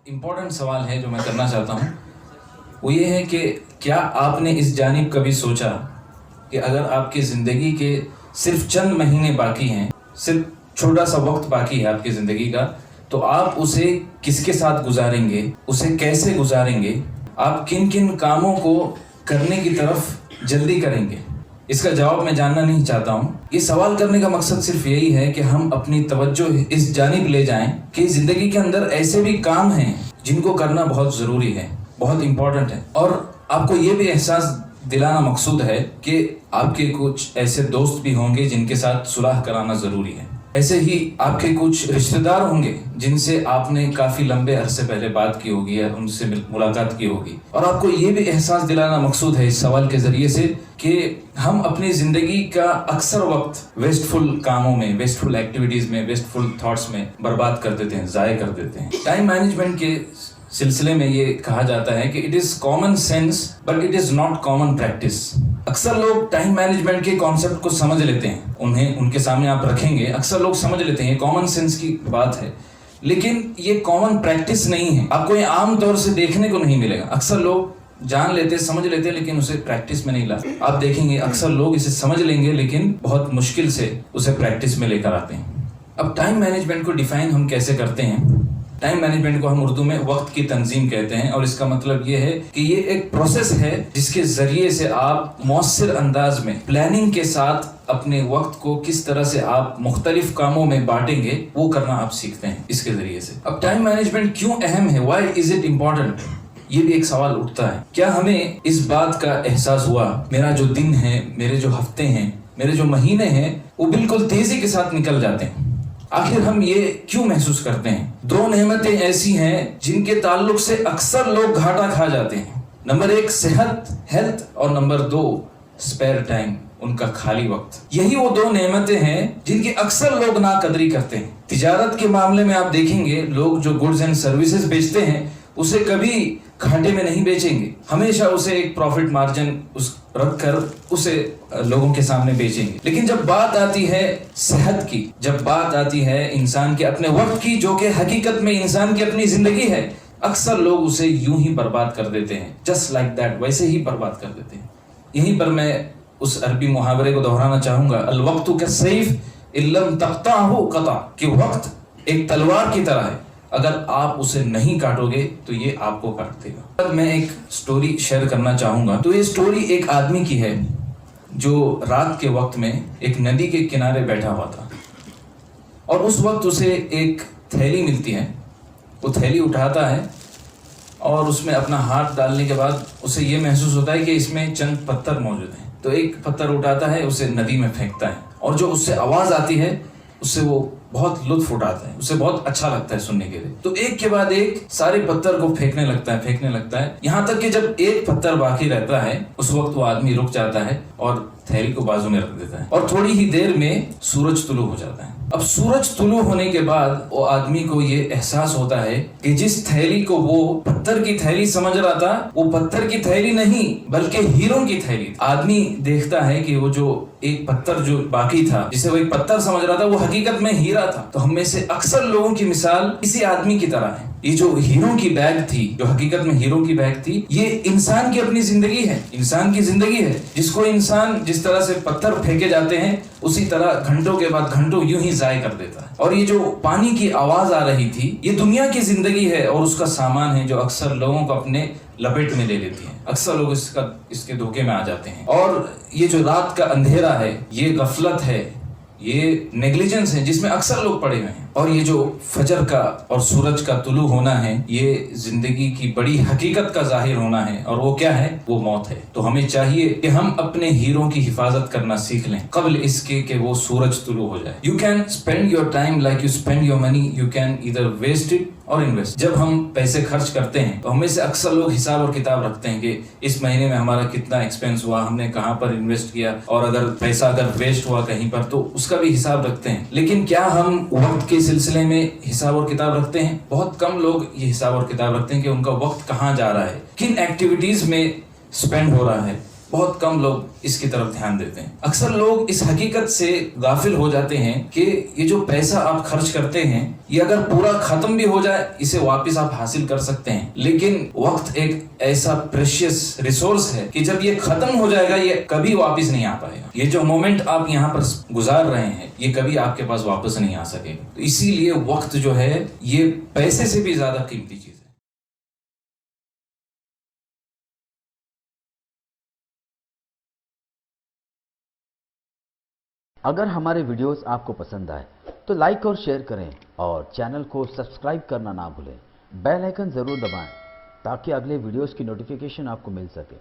Important सवाल है जो मैं करना चाहता हूँ वो ये है कि क्या आपने इस जानिब कभी सोचा कि अगर आपकी ज़िंदगी के सिर्फ चंद महीने बाकी हैं, सिर्फ छोटा सा वक्त बाकी है आपकी ज़िंदगी का, तो आप उसे किसके साथ गुजारेंगे, उसे कैसे गुजारेंगे, आप किन किन कामों को करने की तरफ जल्दी करेंगे? इसका जवाब मैं जानना नहीं चाहता हूँ। ये सवाल करने का मकसद सिर्फ यही है कि हम अपनी तवज्जो इस जानिब ले जाएं कि ज़िंदगी के अंदर ऐसे भी काम हैं जिनको करना बहुत ज़रूरी है, बहुत इम्पोर्टेंट है, और आपको ये भी एहसास दिलाना मकसूद है कि आपके कुछ ऐसे दोस्त भी होंगे जिनके साथ सुलह कराना ज़रूरी है। ऐसे ही आपके कुछ रिश्तेदार होंगे जिनसे आपने काफ़ी लंबे अरसे पहले बात की होगी या उनसे मुलाकात की होगी, और आपको ये भी एहसास दिलाना मकसूद है इस सवाल के ज़रिए से कि हम अपनी ज़िंदगी का अक्सर वक्त वेस्टफुल कामों में, वेस्टफुल एक्टिविटीज़ में, वेस्टफुल थॉट्स में बर्बाद कर देते हैं, ज़ाय कर देते हैं। टाइम मैनेजमेंट के सिलसिले में ये कहा जाता है कि it is common sense but it is not common practice. अक्सर लोग टाइम मैनेजमेंट के कॉन्सेप्ट को समझ लेते हैं, उन्हें उनके सामने आप रखेंगे, अक्सर लोग समझ लेते हैं, ये कॉमन सेंस की बात है, लेकिन ये कॉमन प्रैक्टिस नहीं है। आपको ये आम तौर से देखने को नहीं मिलेगा। अक्सर लोग जान लेते, समझ लेते, लेकिन उसे प्रैक्टिस में नहीं लाते। आप देखेंगे अक्सर लोग इसे समझ लेंगे लेकिन बहुत मुश्किल से उसे प्रैक्टिस में लेकर आते हैं। अब टाइम मैनेजमेंट को डिफाइन हम कैसे करते हैं? टाइम मैनेजमेंट को हम उर्दू में वक्त की तंजीम कहते हैं, और इसका मतलब ये है कि ये एक प्रोसेस है जिसके जरिए से आप मौसर अंदाज में प्लानिंग के साथ अपने वक्त को किस तरह से आप मुख्तलिफ कामों में बांटेंगे वो करना आप सीखते हैं इसके जरिए से। अब टाइम मैनेजमेंट क्यों अहम है, व्हाई इज इट इम्पोर्टेंट, ये भी एक सवाल उठता है। क्या हमें इस बात का एहसास हुआ मेरा जो दिन है, मेरे जो हफ्ते हैं, मेरे जो महीने हैं वो बिल्कुल तेजी के साथ निकल जाते हैं? आखिर हम ये क्यों महसूस करते हैं? दो नेमतें ऐसी हैं जिनके ताल्लुक से अक्सर लोग घाटा खा जाते हैं। नंबर 1 सेहत, हेल्थ, और नंबर 2 स्पेयर टाइम, उनका खाली वक्त। यही वो दो नेमतें हैं जिनकी अक्सर लोग नाकदरी करते हैं। तिजारत के मामले में आप देखेंगे लोग जो गुड्स एंड सर्विसेज बेचते हैं उसे कभी घाटे में नहीं बेचेंगे, हमेशा उसे एक प्रॉफिट मार्जिन रखकर उसे लोगों के सामने बेचेंगे। लेकिन जब बात आती है सेहत की, जब बात आती है इंसान के अपने वक्त की, जो कि हकीकत में इंसान की अपनी जिंदगी है, अक्सर लोग उसे यूं ही बर्बाद कर देते हैं, जस्ट लाइक दैट, वैसे ही बर्बाद कर देते हैं। यहीं पर मैं उस अरबी मुहावरे को दोहराना चाहूंगा, अल वक्तु कसैफ इल्लम तक़ताहु क़ता, कि वक्त एक तलवार की तरह है, अगर आप उसे नहीं काटोगे तो ये आपको काट देगा। अब मैं एक स्टोरी शेयर करना चाहूँगा। तो ये स्टोरी एक आदमी की है जो रात के वक्त में एक नदी के किनारे बैठा हुआ था, और उस वक्त उसे एक थैली मिलती है। वो थैली उठाता है और उसमें अपना हाथ डालने के बाद उसे ये महसूस होता है कि इसमें चंद पत्थर मौजूद हैं। तो एक पत्थर उठाता है, उसे नदी में फेंकता है, और जो उससे आवाज़ आती है उससे वो बहुत लुत्फ उठाता है, उसे बहुत अच्छा लगता है सुनने के लिए। तो एक के बाद एक सारे पत्थर को फेंकने लगता है, यहाँ तक कि जब एक पत्थर बाकी रहता है उस वक्त वो आदमी रुक जाता है और थैली को बाजू में रख देता है, और थोड़ी ही देर में सूरज तुलू हो जाता है। अब सूरज तुलू होने के बाद वो आदमी को ये एहसास होता है कि जिस थैली को वो पत्थर की थैली समझ रहा था वो पत्थर की थैली नहीं बल्कि हीरों की थैली। आदमी देखता है कि वो जो एक पत्थर जो बाकी था, जिसे वो एक पत्थर समझ रहा था, वो हकीकत में हीरा था। तो हम में से अक्सर लोगों की मिसाल इसी आदमी की तरह है। ये जो हीरो की बैग थी, जो हकीकत में हीरो की बैग थी, ये इंसान की अपनी जिंदगी है, इंसान की जिंदगी है, जिसको इंसान जिस तरह से पत्थर फेंके जाते हैं उसी तरह घंटों के बाद घंटों यूं ही जाया कर देता है। और ये जो पानी की आवाज आ रही थी, ये दुनिया की जिंदगी है और उसका सामान है जो अक्सर लोगों को अपने लपेट में ले लेती है। अक्सर लोग इसके धोखे में आ जाते हैं। और ये जो रात का अंधेरा है, ये गफलत है, ये नेग्लिजेंस है जिसमें अक्सर लोग पड़े हुए हैं। और ये जो फजर का और सूरज का तुलू होना है, ये जिंदगी की बड़ी हकीकत का जाहिर होना है, और वो क्या है? वो मौत है। तो हमें चाहिए कि हम अपने हीरो की हिफाजत करना सीख लें कबल इसके कि वो सूरज तुलू हो जाए। You can spend your time like you spend your money, you can either waste it or invest. जब हम पैसे खर्च करते हैं तो हमें से अक्सर लोग हिसाब और किताब रखते हैं कि इस महीने में हमारा कितना एक्सपेंस हुआ, हमने कहाँ पर इन्वेस्ट किया, और अगर पैसा अगर वेस्ट हुआ कहीं पर तो उसका भी हिसाब रखते हैं। लेकिन क्या हम वक्त के सिलसिले में हिसाब और किताब रखते हैं? बहुत कम लोग ये हिसाब और किताब रखते हैं कि उनका वक्त कहाँ जा रहा है, किन एक्टिविटीज में स्पेंड हो रहा है, बहुत कम लोग इसकी तरफ ध्यान देते हैं। अक्सर लोग इस हकीकत से गाफिल हो जाते हैं कि ये जो पैसा आप खर्च करते हैं, ये अगर पूरा खत्म भी हो जाए, इसे वापस आप हासिल कर सकते हैं, लेकिन वक्त एक ऐसा प्रेशियस रिसोर्स है कि जब ये खत्म हो जाएगा, ये कभी वापस नहीं आ पाएगा। ये जो मोमेंट आप यहाँ पर गुजार रहे हैं, ये कभी आपके पास वापस नहीं आ सकेगा। तो इसीलिए वक्त जो है ये पैसे से भी ज्यादा कीमती चीज है। अगर हमारे वीडियोस आपको पसंद आए तो लाइक और शेयर करें और चैनल को सब्सक्राइब करना ना भूलें। बेल आइकन ज़रूर दबाएं ताकि अगले वीडियोस की नोटिफिकेशन आपको मिल सके।